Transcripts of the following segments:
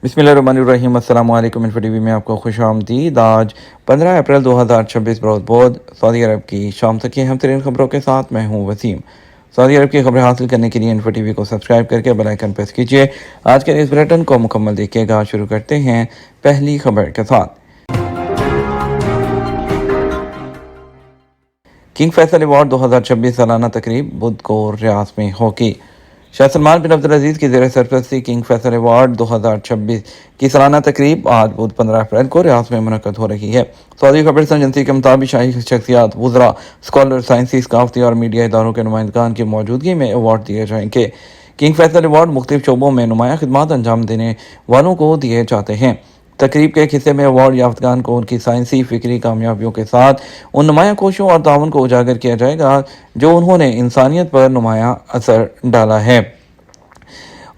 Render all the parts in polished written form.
बिस्मिल्लाहिर्रहमानिर्रहीम। अस्सलाम वालेकुम। इन्फो टीवी में आपको खुश आमदीद। आज 15 अप्रैल 2026 बहुत सऊदी अरब की शाम तक की अहम तरीन खबरों के साथ मैं हूँ वसीम। सऊदी अरब की खबरें हासिल करने के लिए इन्फो टीवी को सब्सक्राइब करके बेल आइकन प्रेस कीजिए। आज के न्यूज़ बुलेटिन को मुकम्मल देखिएगा। शुरू करते हैं पहली खबर के साथ। किंग फैसल अवार्ड 2026 सालाना तकरीब बुध को रियाद में होगी। शाह सलमान बिन अब्दुल अजीज़ की ज़ेर सरपरस्ती किंग फैसल अवार्ड 2026 की सालाना तकरीब आज बुध 15 अप्रैल को रियाद में मुनक़्क़द हो रही है। सऊदी खबर एजेंसी के मुताबिक शाही शख्सियात, वुज़रा, स्कॉलर, साइंसी, सकाफ़ती और मीडिया इदारों के नुमाइंदगान की मौजूदगी में अवार्ड दिए जाएंगे। किंग फैसल अवार्ड मुख्तलिफ शोबों में नुमाया खिदमात अंजाम देने वालों को दिए जाते हैं। तकरीब के एक हिस्से में अवार्ड याफ्तगान को उनकी साइंसी फ़िक्री कामयाबियों के साथ उन नुमाया कोशिशों और ताउन को उजागर किया जाएगा जो उन्होंने इंसानियत पर नुमाया असर डाला है।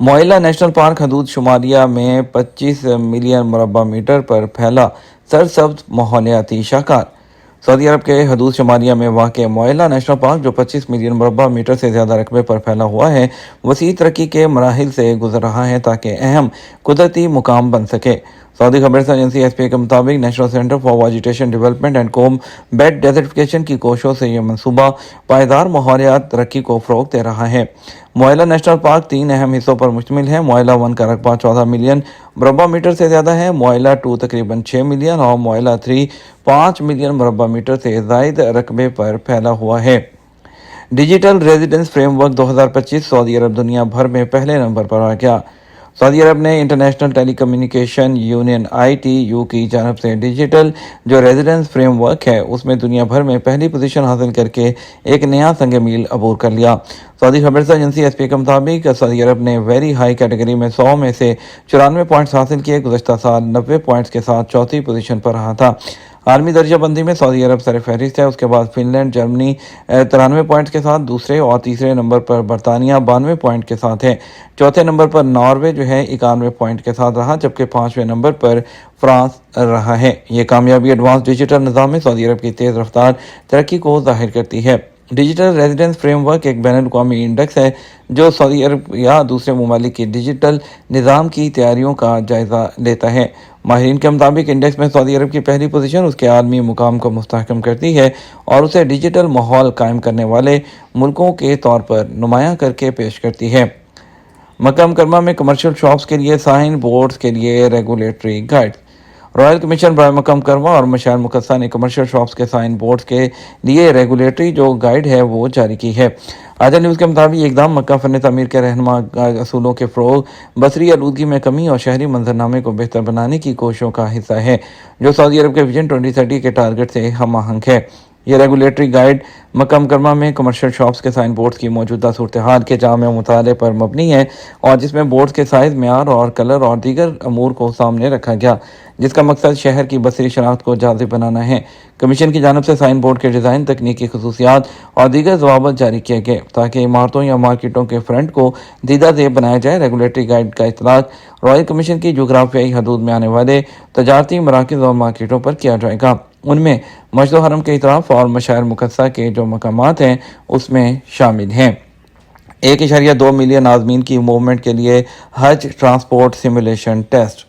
मोइला नेशनल पार्क हदूद शुमारिया में 25 मिलियन मुरबा मीटर पर फैला सरसब्ज माहौलियाती शाहकार। सऊदी अरब के हदूद शुमारिया में वाक़ मोइला नेशनल पार्क, जो 25 मिलियन मुरबा मीटर से ज़्यादा रकबे पर फैला हुआ है, वसी तरक्की के मराहिल से गुजर रहा है ताकि अहम कुदरती मुकाम बन सके। सऊदी खबर एजेंसी एसपीए के मुताबिक national centre for vegetation development and combat desertification की कोशिशों से यह मनसूबा पायदार माहौलियात तरक्की को फ़रोग़ दे रहा है। मोइला नेशनल पार्क 3 अहम हिस्सों पर मुश्तमिल है। मोइला 1 का रकबा 14 मिलियन मुरबा मीटर से ज़्यादा है, मोइला 2 तकरीबन 6 मिलियन और मोइला 3 5 मिलियन मुरबा मीटर से ज़ायद रकबे पर फैला हुआ है। डिजिटल रेजिडेंस फ्रेमवर्क 2025 सऊदी अरब दुनिया भर में पहले नंबर पर आ गया। सऊदी अरब ने इंटरनेशनल टेलीकम्युनिकेशन यूनियन ITU की जानब से डिजिटल जो रेजिडेंस फ्रेमवर्क है उसमें दुनिया भर में पहली पोजीशन हासिल करके एक नया संग मील अबूर कर लिया। सऊदी खबर एजेंसी एसपी के मुताबिक सऊदी अरब ने वेरी हाई कैटेगरी में 100 में से 94 पॉइंट्स हासिल किए। गुज़श्ता साल 90 पॉइंट्स के साथ चौथी पोजीशन पर रहा था। आलमी दर्जा बंदी में सऊदी अरब सर फहरिस्त है। उसके बाद फिनलैंड, जर्मनी 93 पॉइंट्स के साथ दूसरे और तीसरे नंबर पर बरतानिया 92 पॉइंट के साथ है। चौथे नंबर पर नॉर्वे जो है 91 पॉइंट के साथ रहा, जबकि 5वें नंबर पर फ्रांस रहा है। ये कामयाबी एडवांस डिजिटल निज़ाम में सऊदी अरब की तेज़ रफ्तार तरक्की को ज़ाहिर करती है। डिजिटल रेजिडेंस फ्रेमवर्क एक बैनुल-अक़वामी इंडेक्स है जो सऊदी अरब या दूसरे ममालिक की डिजिटल निज़ाम की तैयारियों का जायज़ा लेता है। माहिरीन के मुताबिक इंडेक्स में सऊदी अरब की पहली पोजीशन उसके आलमी मुकाम को मुस्तहकम करती है और उसे डिजिटल माहौल कायम करने वाले मुल्कों के तौर पर नुमाया करके पेश करती है। मक्का मुकरमा में कमर्शियल शॉप्स के लिए साइन बोर्ड्स के लिए रेगुलेटरी गाइड। रॉयल कमीशन बराए मक्का मुकरमा और मशार मुकद्दसा ने कमर्शियल शॉप्स के साइन बोर्ड्स के लिए रेगुलेटरी जो गाइड है वो जारी की है। आजा न्यूज़ के मुताबिक इकदाम मक्का फन तमीर के रहनुमा असूलों के फ़रोग़, बसरी आलूदगी में कमी और शहरी मंजरनामे को बेहतर बनाने की कोशिशों का हिस्सा है जो सऊदी अरब के विजन 2030 के टारगेट से हम आहंग है। यह रेगुलेटरी गाइड मक्का मुकरमा में कमर्शियल शॉप्स के साइन बोर्ड्स की मौजूदा सूरत हाल के जामे मुताले पर मबनी है और जिसमें बोर्ड्स के साइज़, मेयार और कलर और दीगर अमूर को सामने रखा गया, जिसका मकसद शहर की बसरी शनाख्त को जाज़िब बनाना है। कमीशन की जानब से साइन बोर्ड के डिज़ाइन, तकनीकी खसूसियात और दीगर ज़वाबत जारी किए गए ताकि इमारतों या मार्केटों के फ्रंट को दीदा ज़ेब बनाया जाए। रेगुलेटरी गाइड का इतलाक रॉयल कमीशन की जोग्राफियाई हदूद में आने वाले तजारती मराकज़ और मार्केटों पर किया जाएगा। उनमें मस्जिद हरम के इतराफ़ और मशार मुकद्दसा के जो मकामात हैं उसमें शामिल हैं। 1.2 मिलियन आज़मीन की मूवमेंट के लिए हज transport simulation test.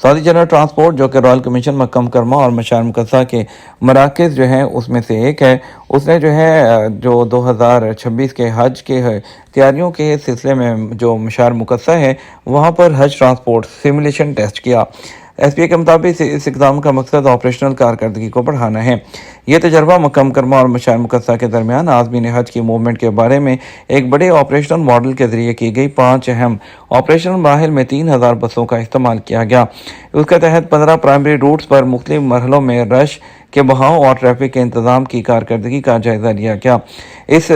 Saudi general transport जो कि रॉयल कमीशन मक्का मुकरमा और मशार मुकद्दसा के मराकज़ जो हैं उसमें से एक है, उसने जो 2026 के हज के तैयारियों के सिलसिले में जो मशार मुकद्दसा है वहाँ पर हज ट्रांसपोर्ट सिमुलेशन टेस्ट किया। एसपीए के मुताबिक इस इक़दाम का मकसद ऑपरेशनल कारकर्दगी को बढ़ाना है। यह तजर्बा मक्का मुकरमा और मशार मुकद्दसा के दरमियान आज़मीन हज की मूवमेंट के बारे में एक बड़े ऑपरेशनल मॉडल के जरिए की गई 5 अहम ऑपरेशनल मराहिल में 3000 बसों का इस्तेमाल किया गया। उसके तहत 15 प्राइमरी रूट्स पर मुख्तलिफ मरहलों में रश के बहाव और ट्रैफिक के इंतजाम की कारकर्दगी का जायज़ा लिया गया। इस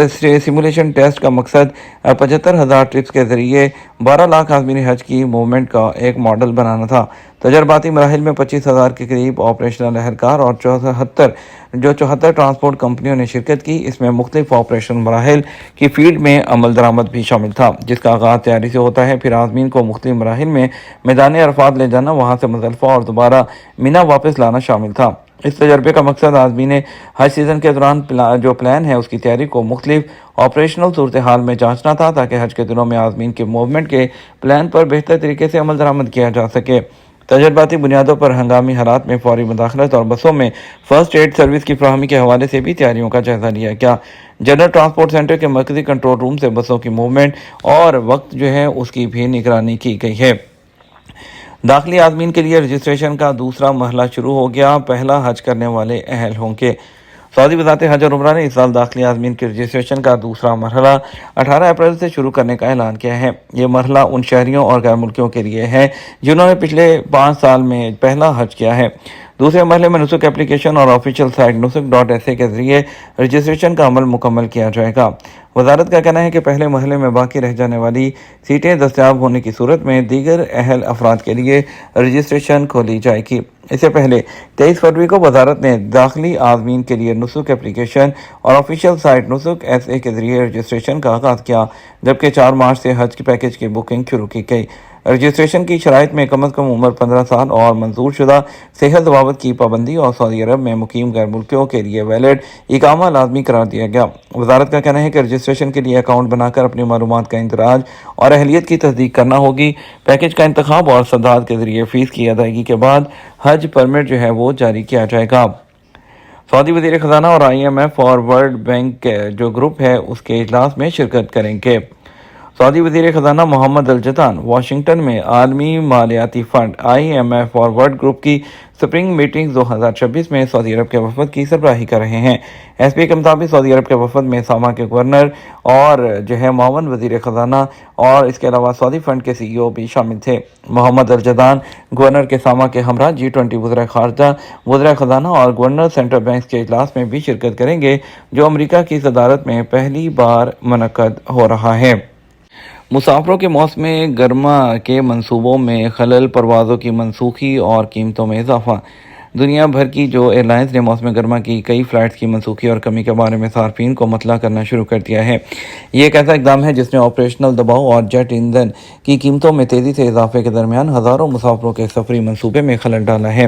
सिमुलेशन टेस्ट का मकसद 75,000 ट्रिप्स के जरिए 12 लाख आज़मीन हज की मूवमेंट का एक मॉडल बनाना था। तजर्बाती मराहिल में 25,000 के करीब ऑपरेशनल अहलकार और 74 ट्रांसपोर्ट कंपनियों ने शिरकत की। इसमें मुख्तलिफ ऑपरेशनल मराहिल की फील्ड में अमल दरामद भी शामिल था, जिसका आगाज़ तैयारी से होता है। फिर आज़मीन को मुख्तलिफ मराहिल में मैदान अरफात ले जाना, वहाँ से मुज़दलिफ़ा और दोबारा मिना वापस लाना शामिल था। اس تجربے کا مقصد عازمین حج سیزن کے دوران جو پلان ہے اس کی تیاری کو مختلف آپریشنل صورتحال میں جانچنا تھا تاکہ حج کے دنوں میں عازمین کے موومنٹ کے پلان پر بہتر طریقے سے عمل درآمد کیا جا سکے۔ تجرباتی بنیادوں پر ہنگامی حالات میں فوری مداخلت اور بسوں میں فرسٹ ایڈ سروس کی فراہمی کے حوالے سے بھی تیاریوں کا جائزہ لیا گیا۔ جنرل ٹرانسپورٹ سینٹر کے مرکزی کنٹرول روم سے بسوں کی موومنٹ اور وقت جو ہے اس کی بھی نگرانی کی گئی ہے۔ داخلی عازمین کے لیے رجسٹریشن کا دوسرا مرحلہ شروع ہو گیا۔ پہلا حج کرنے والے اہل ہوں گے۔ سعودی وزارت حج اور عمرہ نے اس سال داخلی عازمین کی رجسٹریشن کا دوسرا مرحلہ 18 اپریل سے شروع کرنے کا اعلان کیا ہے۔ یہ مرحلہ ان شہریوں اور غیر ملکیوں کے لیے ہے جنہوں نے پچھلے 5 سال میں پہلا حج کیا ہے۔ دوسرے مرحلے میں نسک اپلیکیشن اور آفیشیل سائٹ nusuk.sa کے ذریعے رجسٹریشن کا عمل مکمل کیا جائے گا۔ وزارت کا کہنا ہے کہ پہلے مرحلے میں باقی رہ جانے والی سیٹیں دستیاب ہونے کی صورت میں دیگر اہل افراد کے لیے رجسٹریشن کھولی جائے گی۔ اس سے پہلے 23 فروری کو وزارت نے داخلی عازمین کے لیے نسک اپلیکیشن اور آفیشیل سائٹ nusuk.sa کے ذریعے رجسٹریشن کا آغاز کیا، جبکہ 4 مارچ سے حج کے پیکج کی بکنگ شروع کی گئی۔ رجسٹریشن کی شرائط میں کم از کم عمر 15 سال اور منظور شدہ صحت ضوابط کی پابندی اور سعودی عرب میں مقیم غیر ملکیوں کے لیے ویلڈ اقامہ لازمی قرار دیا گیا۔ وزارت کا کہنا ہے کہ رجسٹریشن کے لیے اکاؤنٹ بنا کر اپنی معلومات کا اندراج اور اہلیت کی تصدیق کرنا ہوگی۔ پیکج کا انتخاب اور سداد کے ذریعے فیس کی ادائیگی کے بعد حج پرمٹ جو ہے وہ جاری کیا جائے گا۔ سعودی وزیر خزانہ اور IMF اور ورلڈ بینک جو گروپ ہے اس کے اجلاس میں شرکت کریں گے۔ سعودی وزیر خزانہ محمد الجدان واشنگٹن میں عالمی مالیاتی فنڈ IMF اور ورلڈ گروپ کی سپرنگ میٹنگ 2026 میں سعودی عرب کے وفد کی سربراہی کر رہے ہیں۔ SPA کے مطابق سعودی عرب کے وفد میں ساما کے گورنر اور جو ہے معاون وزیر خزانہ اور اس کے علاوہ سعودی فنڈ کے CEO بھی شامل تھے۔ محمد الجدان گورنر کے ساما کے ہمراہ G20 وزراء خارجہ، وزراء خزانہ اور گورنر سینٹرل بینکس کے اجلاس میں بھی شرکت کریں گے جو امریکہ کی صدارت میں پہلی بار منعقد ہو رہا ہے۔ مسافروں کے موسم گرما کے منصوبوں میں خلل، پروازوں کی منسوخی اور قیمتوں میں اضافہ۔ دنیا بھر کی جو ایئر لائنز نے موسم گرما کی کئی فلائٹس کی منسوخی اور کمی کے بارے میں صارفین کو مطلع کرنا شروع کر دیا ہے۔ یہ ایک ایسا اقدام ہے جس نے آپریشنل دباؤ اور جیٹ ایندھن کی قیمتوں میں تیزی سے اضافے کے درمیان ہزاروں مسافروں کے سفری منصوبے میں خلل ڈالا ہے۔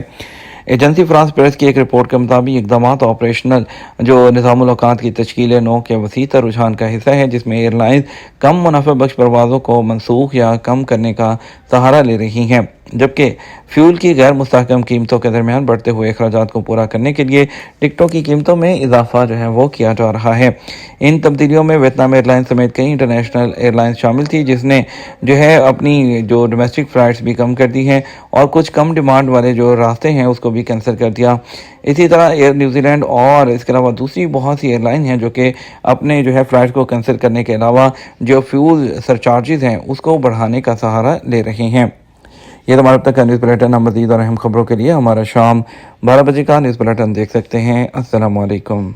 ایجنسی فرانس پریس کی ایک رپورٹ کے مطابق اقدامات آپریشنل جو نظام الاوقات کی تشکیل نو کے وسیع تر رجحان کا حصہ ہے جس میں ایئر لائنز کم منافع بخش پروازوں کو منسوخ یا کم کرنے کا سہارا لے رہی ہیں، جبکہ فیول کی غیر مستحکم قیمتوں کے درمیان بڑھتے ہوئے اخراجات کو پورا کرنے کے لیے ٹکٹوں کی قیمتوں میں اضافہ جو ہے وہ کیا جا رہا ہے۔ ان تبدیلیوں میں ویتنام ایئر لائنز سمیت کئی انٹرنیشنل ایئر لائنز شامل تھی جس نے جو ہے اپنی جو ڈومیسٹک فلائٹس بھی کم کر دی ہیں اور کچھ کم ڈیمانڈ والے جو راستے ہیں اس کو بھی کینسل کر دیا۔ اسی طرح ایئر نیوزی لینڈ اور اس کے علاوہ دوسری بہت سی ایئر لائن ہیں جو کہ اپنے جو ہے فلائٹ کو کینسل کرنے کے علاوہ جو فیول سرچارجز ہیں اس کو بڑھانے کا سہارا لے رہے ہیں۔ یہ تو ہمارا اب تک کا نیوز بلیٹن۔ مزید اور اہم خبروں کے لیے ہمارا شام 12 بجے کا نیوز بلیٹن دیکھ سکتے ہیں۔ السلام علیکم۔